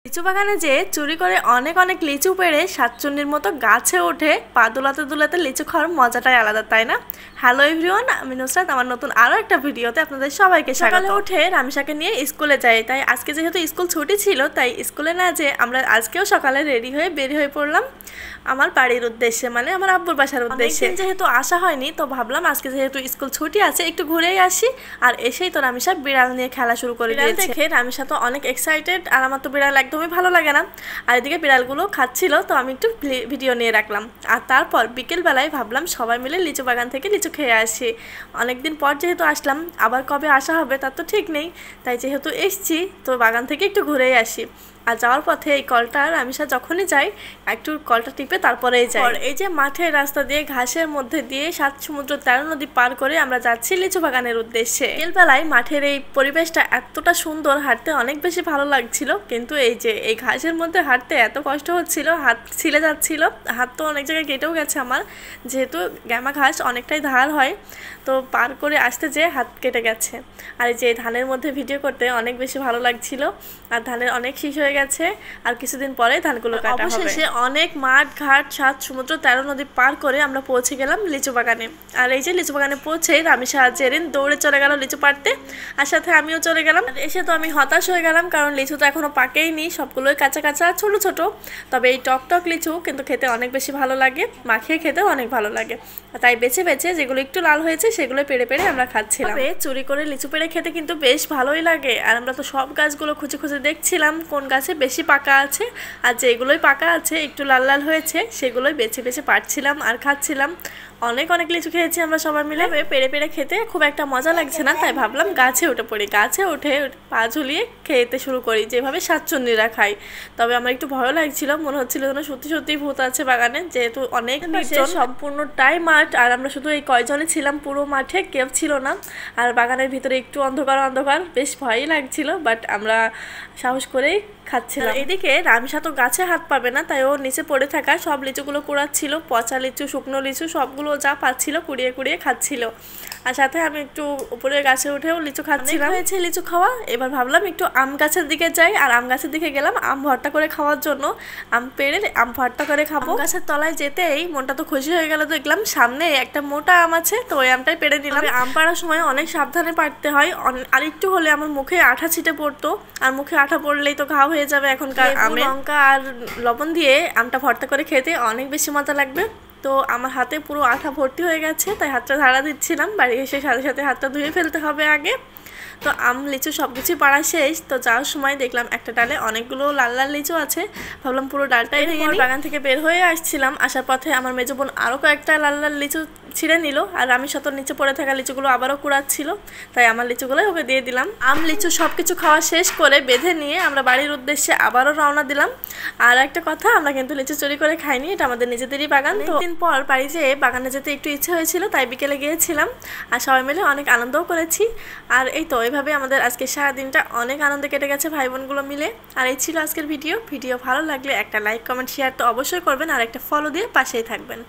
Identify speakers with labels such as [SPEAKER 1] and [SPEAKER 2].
[SPEAKER 1] লিচু বাগানে যে চুরি করে অনেক অনেক লিচু পেড়ে শাকচুন্নির মতো গাছে ওঠে পা দোলাতে দোলাতে লিচু খাওয়ার মজাটাই আলাদা, তাই না? হ্যালো এভরিওয়ান, আমি নুসরাত। আমার নতুন আরও একটা ভিডিওতে আপনাদের সবাইকে স্বাগত। উঠে রামিসাকে নিয়ে স্কুলে যাই, তাই আজকে যেহেতু স্কুল ছুটি ছিল তাই স্কুলে না যেয়ে আমরা আজকেও সকালে রেডি হয়ে বের হয়ে পড়লাম আমার বাড়ির উদ্দেশ্যে, মানে আমার আব্বুর বাসার উদ্দেশ্যে। যেহেতু আসা হয়নি তো ভাবলাম আজকে যেহেতু স্কুল ছুটি আছে একটু ঘুরেই আসি। আর এসেই তো রামিসা বিড়াল নিয়ে খেলা শুরু করে দিয়েছে। দেখে রামিসা তো অনেক এক্সাইটেড, আর আমার তো বিড়াল একদমই ভালো লাগে না। আর এদিকে বিড়ালগুলো খাচ্ছিল, তো আমি একটু ভিডিও নিয়ে রাখলাম। আর তারপর বিকেলবেলায় ভাবলাম সবাই মিলে লিচু বাগান থেকে লিচু খেয়ে আসি। অনেকদিন পর যেহেতু আসলাম, আবার কবে আসা হবে তার তো ঠিক নেই, তাই যেহেতু এসছি তো বাগান থেকে একটু ঘুরেই আসি। আর যাওয়ার পথে এই কলটা রামিসা যখনই যাই একটু কলটা টিপে তারপরেই যাই। এই যে মাঠের রাস্তা দিয়ে ঘাসের মধ্যে দিয়ে 7 সমুদ্র 13 নদী পার করে আমরা যাচ্ছি লিচু বাগানের উদ্দেশ্যে। বিকেলবেলায় মাঠের এই পরিবেশটা এতটা সুন্দর, হাঁটতে অনেক বেশি ভালো লাগছিল। কিন্তু এই যে এই ঘাসের মধ্যে হাঁটতে এত কষ্ট হচ্ছিল, হাত ছিলে যাচ্ছিল, হাত তো অনেক জায়গায় কেটেও গেছে আমার, যেহেতু গ্যামা ঘাস অনেকটাই ধার হয়, তো পার করে আসতে যেয়ে হাত কেটে গেছে। আর এই যে ধানের মধ্যে ভিডিও করতে অনেক বেশি ভালো লাগছিল। আর ধানের অনেক শীষ হয়ে গেছে, আর কিছুদিন পরে ধানগুলো কাটা হবে। অবশেষে অনেক মাঠ ঘাট 7 সমুদ্র 13 নদী পার করে আমরা পৌঁছে গেলাম লিচু বাগানে। আর এই যে লিচু বাগানে পৌঁছেই রামিসা জেরিন দৌড়ে চলে গেল লিচু পাড়তে, আর সাথে আমিও চলে গেলাম। এসে তো আমি হতাশ হয়ে গেলাম, কারণ লিচু তো এখনো পাকেইনি, সবগুলোই কাঁচা কাঁচা ছোট ছোট। তবে এই টক টক লিচু কিন্তু খেতে অনেক বেশি ভালো লাগে, মাখিয়ে খেতেও অনেক ভালো লাগে। তাই বেছে বেছে যেগুলো একটু লাল হয়েছে সেগুলো পেড়ে পেড়ে আমরা খাচ্ছিলাম। চুরি করে লিচু পেড়ে খেতে কিন্তু বেশ ভালোই লাগে। আর আমরা তো সব গাছগুলো খুঁজে খুঁজে দেখছিলাম কোন গাছে বেশি পাকা আছে, আর যেগুলোই পাকা আছে একটু লাল লাল হয়েছে সেগুলোই বেছে বেছে পাড়ছিলাম আর খাচ্ছিলাম। অনেক অনেক লিচু খেয়েছি আমরা সবাই মিলে। পেড়ে পেড়ে খেতে খুব একটা মজা লাগছে না, তাই ভাবলাম গাছে উঠে পড়ি, গাছে উঠে পা ঝুলিয়ে খেতে শুরু করি, যেভাবে শাকচুন্নিরা খাই। তবে আমার একটু ভয় লাগছিল, মনে হচ্ছিল যেন সত্যি সত্যি ভূত আছে বাগানে, যেহেতু অনেক নির্জন সম্পূর্ণটাই মাঠ, আর আমরা শুধু এই কয়জনে ছিলাম, পুরো মাঠে কেউ ছিল না। আর বাগানের ভিতরে একটু অন্ধকার অন্ধকার, বেশ ভয়ই লাগছিল, বাট আমরা সাহস করেই খাচ্ছিলাম। এদিকে রামিসা তো গাছে হাত পাবে না, তাই ও নিচে পড়ে থাকা সব লিচুগুলো কুড়াচ্ছিল, পচা লিচু শুকনো লিচু সবগুলো যা পাচ্ছিল কুড়িয়ে কুড়িয়ে খাচ্ছিল। আর সাথে আমি একটু উপরে গাছে উঠেও লিচু খাচ্ছিলাম। হয়েছে লিচু খাওয়া, এবার ভাবলাম একটু আম গাছের দিকে যাই। আর আম গাছের দিকে গেলাম আম ভর্তা করে খাওয়ার জন্য, আম পেড়ে আম ভর্তা করে খাবো। গাছের তলায় যেতেই মনটা তো খুশি হয়ে গেল, দেখলাম সামনে একটা মোটা আম আছে, তো ওই আমটাই পেড়ে নিলাম। আম পাড়ার সময় অনেক সাবধানে পাড়তে হয়, আর একটু হলে আমার মুখে আঠা ছিটে পড়তো, আর মুখে আঠা পড়লেই তো ঘা হয়ে যাবে। এখনকার আমে লঙ্কা আর লবণ দিয়ে আমটা ভর্তা করে খেতে অনেক বেশি মজা লাগবে। তো আমার হাতে পুরো আঠা ভর্তি হয়ে গেছে, তাই হাতটা ঝাড়া দিচ্ছিলাম। বাড়ি এসে সাথে সাথে হাতটা ধুয়ে ফেলতে হবে আগে। তো আম লিচু সব কিছুই পাড়া শেষ। তো যাওয়ার সময় দেখলাম একটা ডালে অনেকগুলো লাল লাল লিচু আছে, ভাবলাম পুরো ডালটাই ভেঙে নিই। বাগান থেকে বের হয়ে আসছিলাম, আসার পথে আমার মেজো বোন আরও কয়েকটা লাল লাল লিচু ছিঁড়ে নিল, আর আমি শত নিচে পড়ে থাকা লিচুগুলো আবারও কুড়াচ্ছিল, তাই আমার লিচুগুলোই ওকে দিয়ে দিলাম। আম লিচু সব কিছু খাওয়া শেষ করে বেঁধে নিয়ে আমরা বাড়ির উদ্দেশ্যে আবারও রওনা দিলাম। আর একটা কথা, আমরা কিন্তু লিচু চুরি করে খাইনি, এটা আমাদের নিজেদেরই বাগান। তো দিন পর বাড়ি যেয়ে বাগানে যেতে একটু ইচ্ছে হয়েছিল, তাই বিকেলে গিয়েছিলাম, আর সবাই মিলে অনেক আনন্দও করেছি। আর এই তো এভাবে আমাদের আজকে সারাদিনটা অনেক আনন্দে কেটে গেছে ভাই বোনগুলো মিলে। আর এই ছিল আজকের ভিডিও ভালো লাগলে একটা লাইক কমেন্ট শেয়ার তো অবশ্যই করবেন, আর একটা ফলো দিয়ে পাশেই থাকবেন।